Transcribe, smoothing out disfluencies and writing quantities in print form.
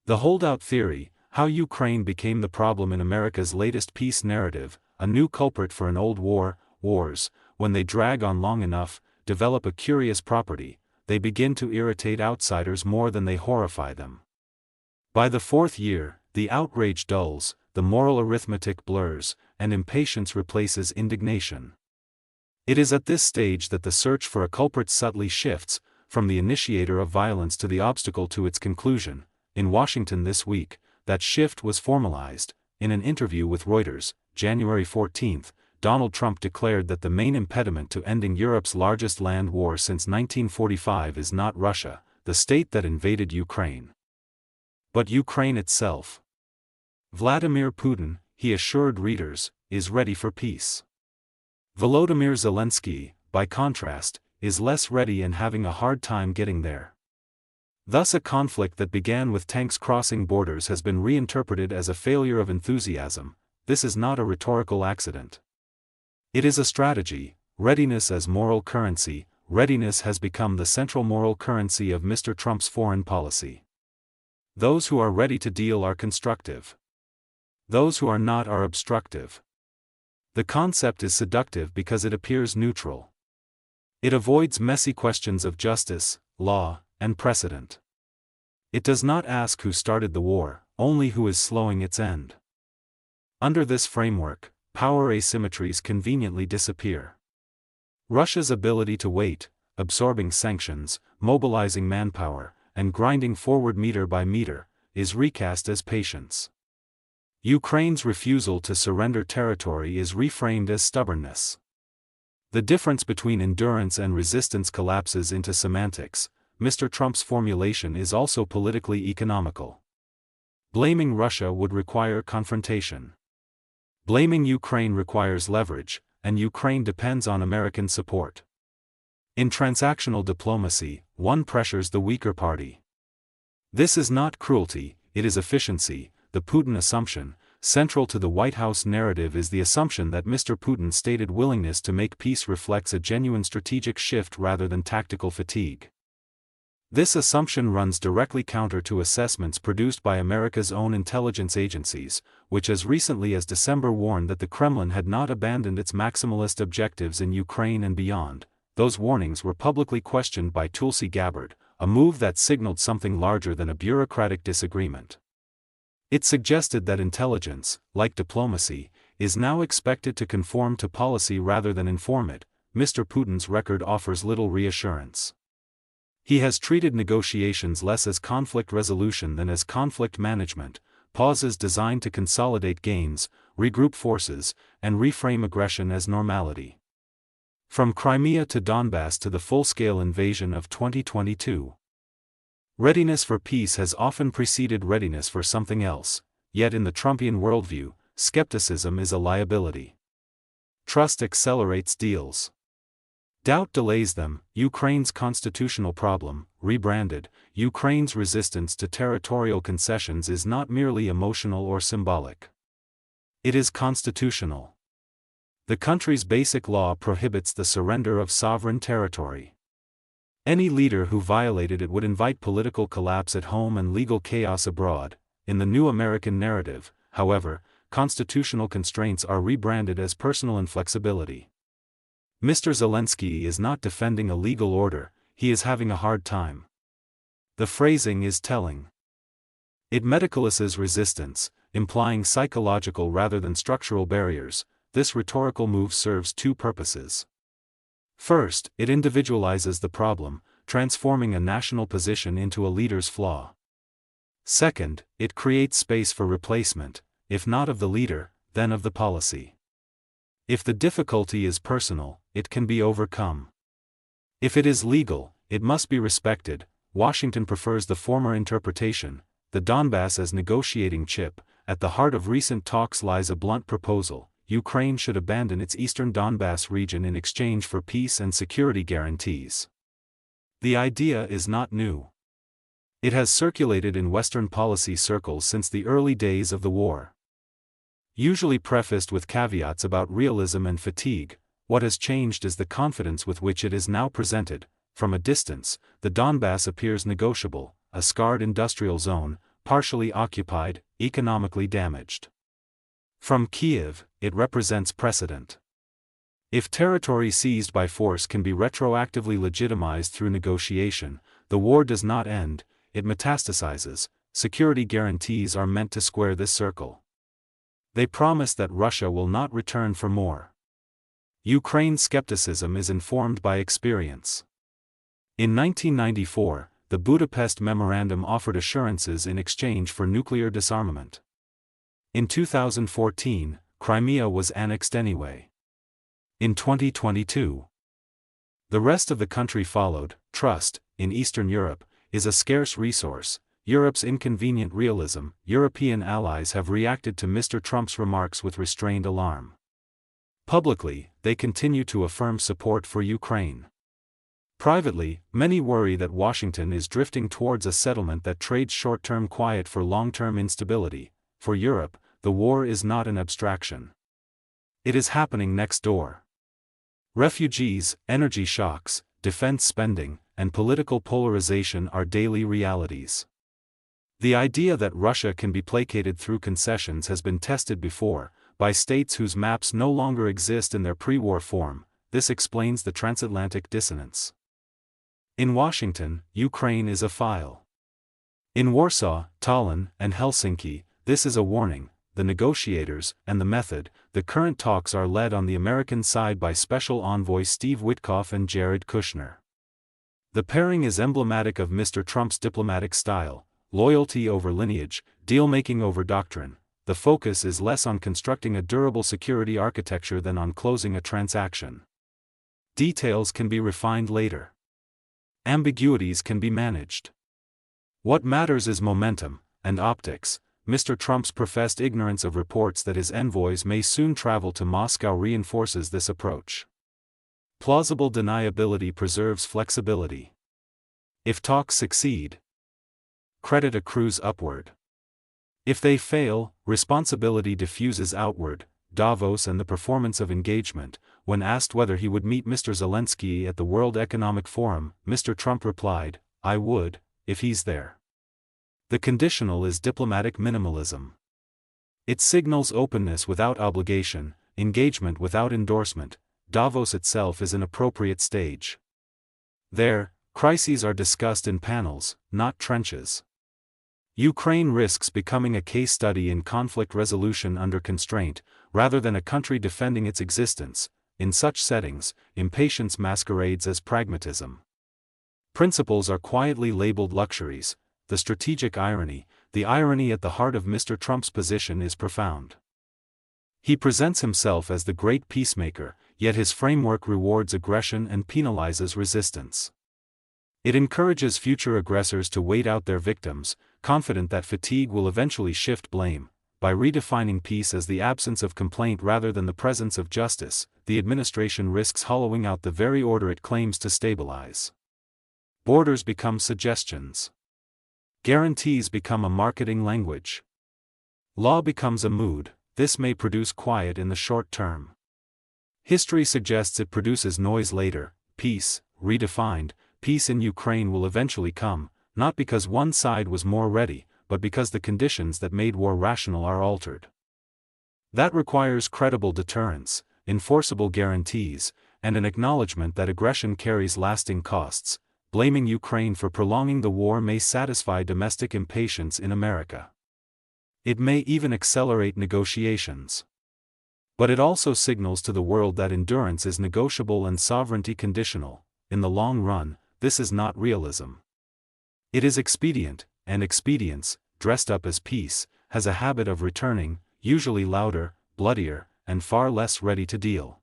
The Holdout Theory, How Ukraine Became the Problem in America's Latest Peace Narrative, a new culprit for an old war. Wars, when they drag on long enough, develop a curious property: they begin to irritate outsiders more than they horrify them. By the fourth year, the outrage dulls, the moral arithmetic blurs, and impatience replaces indignation. It is at this stage that the search for a culprit subtly shifts, from the initiator of violence to the obstacle to its conclusion. In Washington this week, that shift was formalized. In an interview with Reuters, January 14, Donald Trump declared that the main impediment to ending Europe's largest land war since 1945 is not Russia, the state that invaded Ukraine, but Ukraine itself. Vladimir Putin, he assured readers, is ready for peace. Volodymyr Zelensky, by contrast, is less ready and having a hard time getting there. Thus a conflict that began with tanks crossing borders has been reinterpreted as a failure of enthusiasm. This is not a rhetorical accident. It is a strategy. Readiness as moral currency. Readiness has become the central moral currency of Mr. Trump's foreign policy. Those who are ready to deal are constructive. Those who are not are obstructive. The concept is seductive because it appears neutral. It avoids messy questions of justice, law, and precedent. It does not ask who started the war, only who is slowing its end. Under this framework, power asymmetries conveniently disappear. Russia's ability to wait, absorbing sanctions, mobilizing manpower, and grinding forward meter by meter, is recast as patience. Ukraine's refusal to surrender territory is reframed as stubbornness. The difference between endurance and resistance collapses into semantics. Mr. Trump's formulation is also politically economical. Blaming Russia would require confrontation. Blaming Ukraine requires leverage, and Ukraine depends on American support. In transactional diplomacy, one pressures the weaker party. This is not cruelty, it is efficiency. The Putin assumption, central to the White House narrative, is the assumption that Mr. Putin's stated willingness to make peace reflects a genuine strategic shift rather than tactical fatigue. This assumption runs directly counter to assessments produced by America's own intelligence agencies, which as recently as December warned that the Kremlin had not abandoned its maximalist objectives in Ukraine and beyond. Those warnings were publicly questioned by Tulsi Gabbard, a move that signaled something larger than a bureaucratic disagreement. It suggested that intelligence, like diplomacy, is now expected to conform to policy rather than inform it. Mr. Putin's record offers little reassurance. He has treated negotiations less as conflict resolution than as conflict management, pauses designed to consolidate gains, regroup forces, and reframe aggression as normality. From Crimea to Donbass to the full-scale invasion of 2022. Readiness for peace has often preceded readiness for something else, yet in the Trumpian worldview, skepticism is a liability. Trust accelerates deals. Doubt delays them. Ukraine's constitutional problem, rebranded, Ukraine's resistance to territorial concessions, is not merely emotional or symbolic. It is constitutional. The country's basic law prohibits the surrender of sovereign territory. Any leader who violated it would invite political collapse at home and legal chaos abroad. In the new American narrative, however, constitutional constraints are rebranded as personal inflexibility. Mr. Zelensky is not defending a legal order, he is having a hard time. The phrasing is telling. It medicalizes resistance, implying psychological rather than structural barriers. This rhetorical move serves two purposes. First, it individualizes the problem, transforming a national position into a leader's flaw. Second, it creates space for replacement, if not of the leader, then of the policy. If the difficulty is personal, it can be overcome. If it is legal, it must be respected. Washington prefers the former interpretation. The Donbass as negotiating chip. At the heart of recent talks lies a blunt proposal: Ukraine should abandon its eastern Donbass region in exchange for peace and security guarantees. The idea is not new. It has circulated in Western policy circles since the early days of the war. Usually prefaced with caveats about realism and fatigue, what has changed is the confidence with which it is now presented. From a distance, the Donbass appears negotiable, a scarred industrial zone, partially occupied, economically damaged. From Kiev, it represents precedent. If territory seized by force can be retroactively legitimized through negotiation, the war does not end, it metastasizes. Security guarantees are meant to square this circle. They promise that Russia will not return for more. Ukraine's skepticism is informed by experience. In 1994, the Budapest Memorandum offered assurances in exchange for nuclear disarmament. In 2014, Crimea was annexed anyway. In 2022, the rest of the country followed. Trust, in Eastern Europe, is a scarce resource. Europe's inconvenient realism. European allies have reacted to Mr. Trump's remarks with restrained alarm. Publicly, they continue to affirm support for Ukraine. Privately, many worry that Washington is drifting towards a settlement that trades short-term quiet for long-term instability. For Europe, the war is not an abstraction. It is happening next door. Refugees, energy shocks, defense spending, and political polarization are daily realities. The idea that Russia can be placated through concessions has been tested before, by states whose maps no longer exist in their pre-war form. This explains the transatlantic dissonance. In Washington, Ukraine is a file. In Warsaw, Tallinn, and Helsinki, this is a warning. The negotiators, and the method. The current talks are led on the American side by Special Envoy Steve Witkoff and Jared Kushner. The pairing is emblematic of Mr. Trump's diplomatic style: loyalty over lineage, deal-making over doctrine. The focus is less on constructing a durable security architecture than on closing a transaction. Details can be refined later. Ambiguities can be managed. What matters is momentum, and optics. Mr. Trump's professed ignorance of reports that his envoys may soon travel to Moscow reinforces this approach. Plausible deniability preserves flexibility. If talks succeed, credit accrues upward. If they fail, responsibility diffuses outward. Davos and the performance of engagement. When asked whether he would meet Mr. Zelensky at the World Economic Forum, Mr. Trump replied, "I would, if he's there." The conditional is diplomatic minimalism. It signals openness without obligation, engagement without endorsement. Davos itself is an appropriate stage. There, crises are discussed in panels, not trenches. Ukraine risks becoming a case study in conflict resolution under constraint, rather than a country defending its existence. In such settings, impatience masquerades as pragmatism. Principles are quietly labeled luxuries. The strategic irony, the irony at the heart of Mr. Trump's position is profound. He presents himself as the great peacemaker, yet his framework rewards aggression and penalizes resistance. It encourages future aggressors to wait out their victims, confident that fatigue will eventually shift blame. By redefining peace as the absence of complaint rather than the presence of justice, the administration risks hollowing out the very order it claims to stabilize. Borders become suggestions. Guarantees become a marketing language. Law becomes a mood. This may produce quiet in the short term. History suggests it produces noise later. Peace, redefined, peace in Ukraine will eventually come, not because one side was more ready, but because the conditions that made war rational are altered. That requires credible deterrence, enforceable guarantees, and an acknowledgement that aggression carries lasting costs. Blaming Ukraine for prolonging the war may satisfy domestic impatience in America. It may even accelerate negotiations. But it also signals to the world that endurance is negotiable and sovereignty conditional. In the long run, this is not realism. It is expedient, and expedience, dressed up as peace, has a habit of returning, usually louder, bloodier, and far less ready to deal.